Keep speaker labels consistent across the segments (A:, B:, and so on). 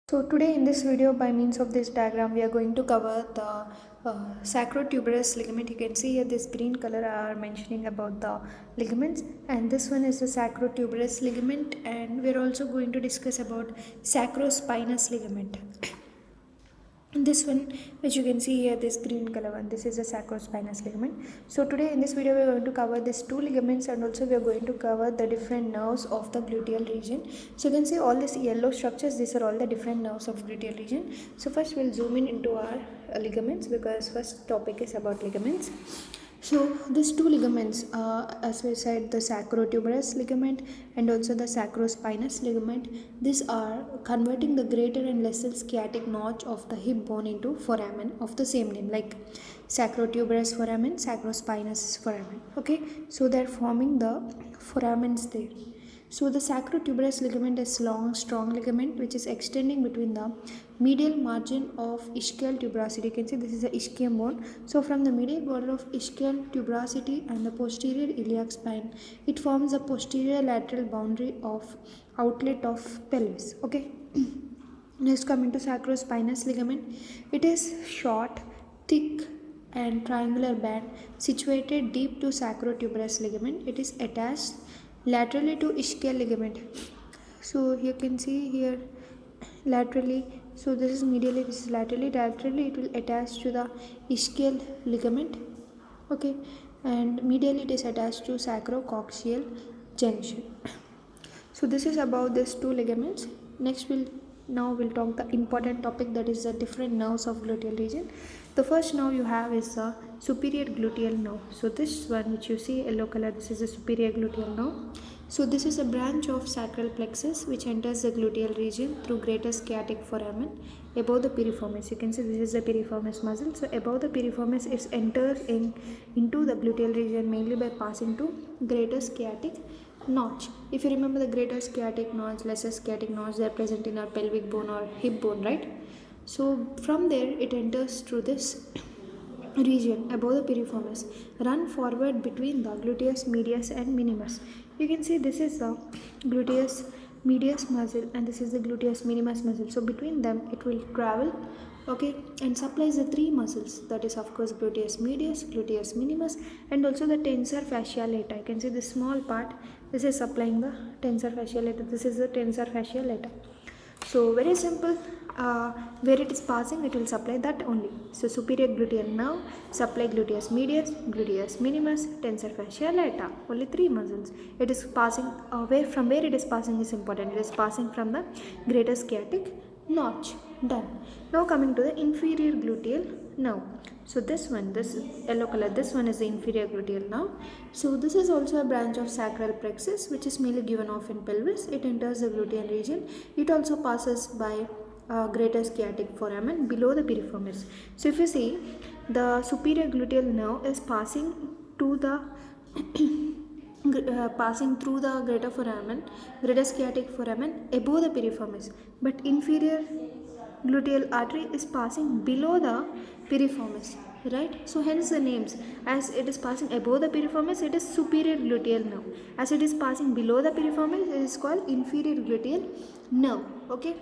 A: So today in this video, by means of this diagram, we are going to cover the sacrotuberous ligament. You can see here this green color are mentioning about the ligaments, and this one is the sacrotuberous ligament, and we are also going to discuss about sacrospinous ligament. This one, which you can see here, this green color one, this is a sacrospinous ligament. So today in this video we are going to cover these two ligaments, and also we are going to cover the different nerves of the gluteal region. So you can see all these yellow structures, these are all the different nerves of gluteal region. So first we'll zoom in into our ligaments, because first topic is about ligaments. So these two ligaments, as we said, the sacrotuberous ligament and also the sacrospinous ligament, these are converting the greater and lesser sciatic notch of the hip bone into foramen of the same name, like sacrotuberous foramen, sacrospinous foramen. Okay, so they're forming the foramens there. So the sacrotuberous ligament is long, strong ligament which is extending between the medial margin of ischial tuberosity. You can see this is the ischium bone. So from the medial border of ischial tuberosity and the posterior iliac spine, it forms the posterior lateral boundary of outlet of pelvis. Okay. Next, coming to sacrospinous ligament, it is short, thick and triangular band situated deep to sacrotuberous ligament. It is attached laterally to ischial ligament. So you can see here laterally, so this is medially, this is laterally it will attach to the ischial ligament. Okay, and medially it is attached to sacrococcygeal junction. So this is about these two ligaments. Next we'll talk the important topic, that is the different nerves of gluteal region. The first nerve you have is the superior gluteal nerve. So this one which you see yellow color, this is the superior gluteal nerve. So this is a branch of sacral plexus which enters the gluteal region through greater sciatic foramen above the piriformis. You can see this is the piriformis muscle. So above the piriformis it enters into the gluteal region mainly by passing to greater sciatic notch. If you remember the greater sciatic notch, lesser sciatic notch, they are present in our pelvic bone or hip bone, right? So from there it enters through this region above the piriformis, run forward between the gluteus medius and minimus. You can see this is the gluteus medius muscle and this is the gluteus minimus muscle. So between them it will travel, okay, and supplies the three muscles, that is of course gluteus medius, gluteus minimus, and also the tensor fascia lata. You can see this small part, this is supplying the tensor fascia lata, this is the tensor fascia lata. So very simple, where it is passing it will supply that only. So superior gluteal nerve supply gluteus medius, gluteus minimus, tensor fascia lata, only three muscles. It is passing from where it is passing is important. It is passing from the greater sciatic notch. Done. Now coming to the inferior gluteal nerve. So this one, this yellow color, this one is the inferior gluteal nerve. So this is also a branch of sacral plexus which is mainly given off in pelvis. It enters the gluteal region. It also passes by greater sciatic foramen below the piriformis. So if you see, the superior gluteal nerve is passing to the passing through the greater foramen, greater sciatic foramen above the piriformis, but inferior gluteal artery is passing below the piriformis, right? So hence the names, as it is passing above the piriformis it is superior gluteal nerve, as it is passing below the piriformis it is called inferior gluteal nerve. Okay,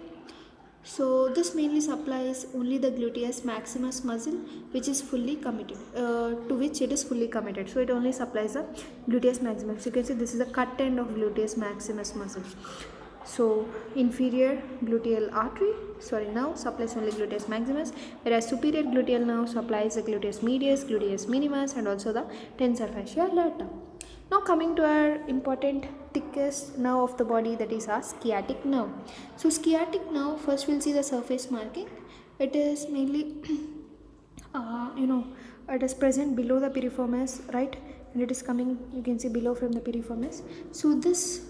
A: so this mainly supplies only the gluteus maximus muscle which is fully committed, to which it is fully committed. So it only supplies the gluteus maximus. So you can see this is the cut end of gluteus maximus muscle. So inferior gluteal artery, nerve supplies only gluteus maximus, whereas superior gluteal nerve supplies the gluteus medius, gluteus minimus, and also the tensor fascia lata. Now coming to our important thickest nerve of the body, that is our sciatic nerve. So sciatic nerve, first we'll see the surface marking. It is mainly it is present below the piriformis, right? And it is coming, you can see below from the piriformis. So this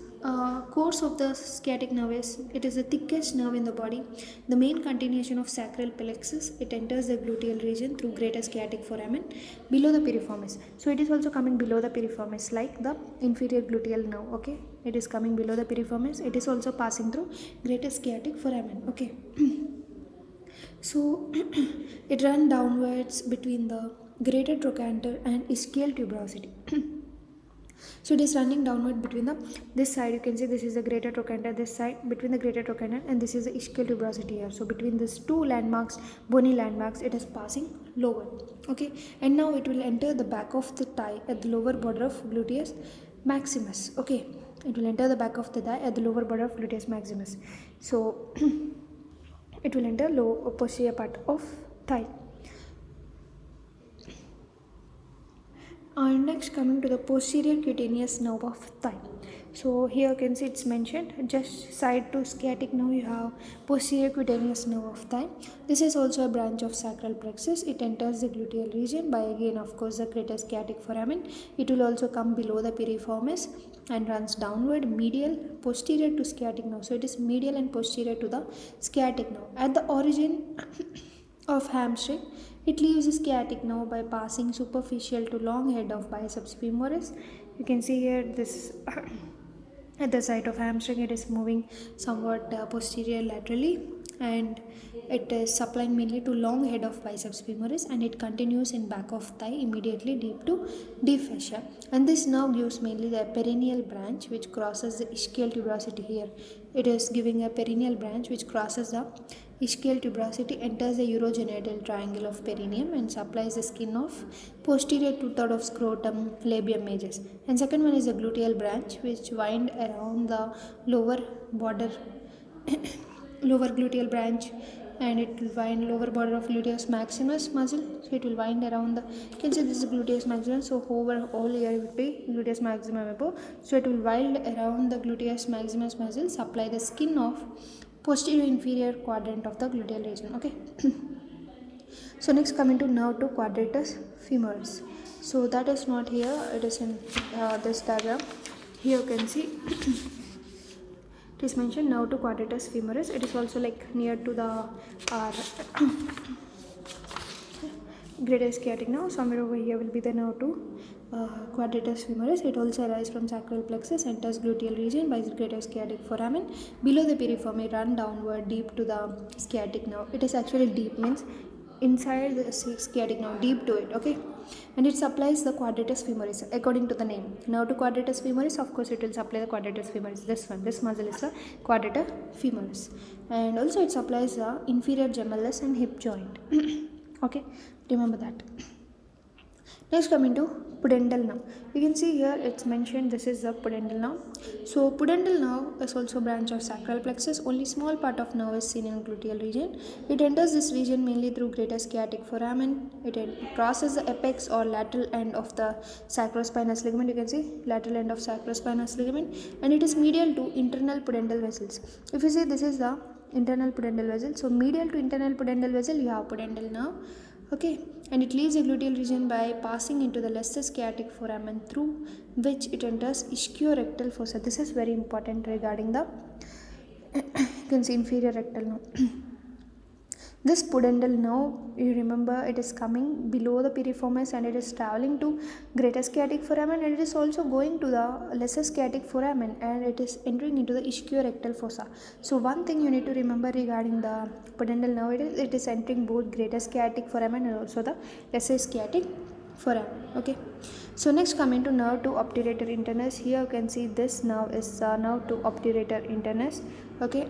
A: course of the sciatic nerve is, it is the thickest nerve in the body, the main continuation of sacral plexus. It enters the gluteal region through greater sciatic foramen below the piriformis. So it is also coming below the piriformis like the inferior gluteal nerve. Okay, it is coming below the piriformis, it is also passing through greater sciatic foramen. Okay. So it runs downwards between the greater trochanter and ischial tuberosity. So it is running downward between this side. You can see this is the greater trochanter, this side between the greater trochanter, and this is the ischial tuberosity here. So between these two landmarks, bony landmarks, it is passing lower. Okay, and now it will enter the back of the thigh at the lower border of gluteus maximus. Okay, it will enter the back of the thigh at the lower border of gluteus maximus. So it will enter low posterior part of thigh. Next, coming to the posterior cutaneous nerve of thigh. So here you can see it's mentioned just side to sciatic nerve you have posterior cutaneous nerve of thigh. This is also a branch of sacral plexus. It enters the gluteal region by again of course the greater sciatic foramen. It will also come below the piriformis and runs downward medial posterior to sciatic nerve. So it is medial and posterior to the sciatic nerve. At the origin of hamstring, it leaves the sciatic nerve by passing superficial to long head of biceps femoris. You can see here this at the site of hamstring, it is moving somewhat posterior laterally, and it is supplying mainly to long head of biceps femoris, and it continues in back of thigh immediately deep to deep fascia. And this nerve gives mainly the perineal branch which crosses the ischial tuberosity here. It is giving a perineal branch which crosses the ischial tuberosity, enters the urogenital triangle of perineum and supplies the skin of posterior two-third of scrotum, labium majus. And second one is the gluteal branch which wind around the lower border lower gluteal branch, and it will wind lower border of gluteus maximus muscle. So it will wind around the, you can see this is gluteus maximus, so over all here would be gluteus maximum above. So it will wind around the gluteus maximus muscle, supply the skin of posterior inferior quadrant of the gluteal region. Okay. So next coming to nerve to quadratus femoris. So that is not here, it is in this diagram. Here you can see it is mentioned nerve to quadratus femoris. It is also like near to the greater sciatic nerve. Somewhere over here will be the nerve to quadratus femoris. It also arises from sacral plexus, enters gluteal region by the greater sciatic foramen. Below the piriform, run downward deep to the sciatic nerve. It is actually deep, means inside the sciatic nerve, deep to it. Okay, and it supplies the quadratus femoris according to the name. Nerve to quadratus femoris, of course it will supply the quadratus femoris. This one, this muscle is the quadratus femoris, and also it supplies the inferior gemellus and hip joint. Okay, remember that. Next coming to pudendal nerve. You can see here it's mentioned this is the pudendal nerve. So pudendal nerve is also a branch of sacral plexus. Only small part of nerve is seen in gluteal region. It enters this region mainly through greater sciatic foramen. It crosses the apex or lateral end of the sacrospinous ligament. You can see lateral end of sacrospinous ligament, and it is medial to internal pudendal vessels. If you see this is the internal pudendal vessel, so medial to internal pudendal vessel you have pudendal nerve. Okay, and it leaves the gluteal region by passing into the lesser sciatic foramen, through which it enters ischiorectal fossa. This is very important regarding the you can see inferior rectal nerve. This pudendal nerve, you remember, it is coming below the piriformis and it is traveling to greater sciatic foramen, and it is also going to the lesser sciatic foramen, and it is entering into the ischiorectal fossa. So one thing you need to remember regarding the pudendal nerve, it is entering both greater sciatic foramen and also the lesser sciatic foramen. Okay, so next coming to nerve to obturator internus. Here you can see this nerve is nerve to obturator internus. Okay.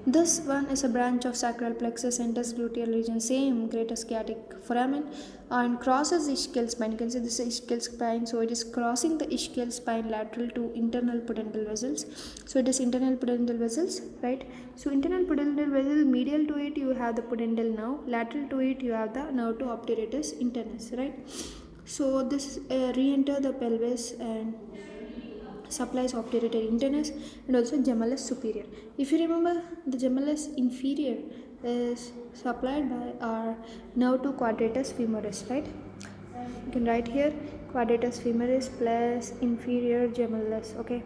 A: This one is a branch of sacral plexus, enters gluteal region, same greater sciatic foramen, and crosses the ischial spine. You can see this is ischial spine, so it is crossing the ischial spine lateral to internal pudendal vessels. So it is internal pudendal vessels, right? So internal pudendal vessel, medial to it you have the pudendal nerve, lateral to it you have the nerve to obturatus internus, right? So this re-enter the pelvis and supplies obturator internus and also gemellus superior. If you remember, the gemellus inferior is supplied by our nerve to quadratus femoris, right? You can write here quadratus femoris plus inferior gemellus, okay,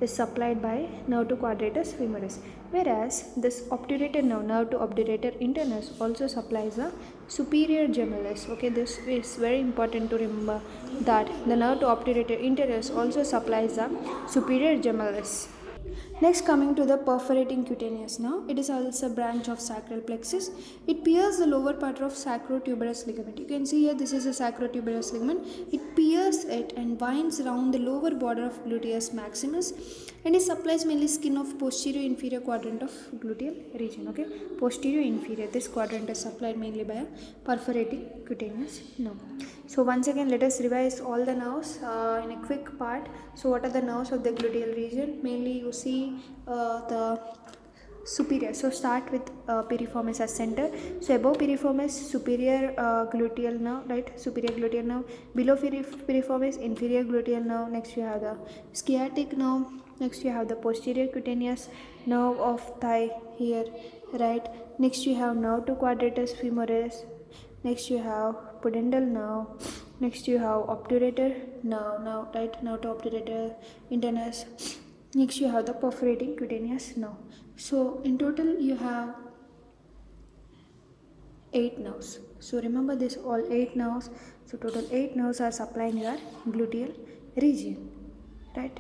A: is supplied by nerve to quadratus femoris, whereas this obturator nerve to obturator internus also supplies the superior gemellus. Okay, this is very important to remember that the nerve to obturator internus also supplies the superior gemellus. Next, coming to the perforating cutaneous nerve, it is also a branch of sacral plexus. It pierces the lower part of sacrotuberous ligament. You can see here this is a sacrotuberous ligament. It pierces it and winds around the lower border of gluteus maximus, and it supplies mainly skin of posterior inferior quadrant of gluteal region. Okay, posterior inferior. This quadrant is supplied mainly by a perforating cutaneous nerve. So once again, let us revise all the nerves in a quick part. So what are the nerves of the gluteal region? Mainly you see the superior. So start with piriformis as center. So above piriformis, superior gluteal nerve, right? Superior gluteal nerve. Below piriformis, inferior gluteal nerve. Next you have the sciatic nerve. Next you have the posterior cutaneous nerve of thigh here, right? Next you have nerve to quadratus femoris. Next you have pudendal nerve. Next you have obturator nerve, right? Nerve to obturator internus. Next you have the perforating cutaneous nerve. So in total you have 8 nerves. So remember this, all 8 nerves. So total 8 nerves are supplying your gluteal region, right?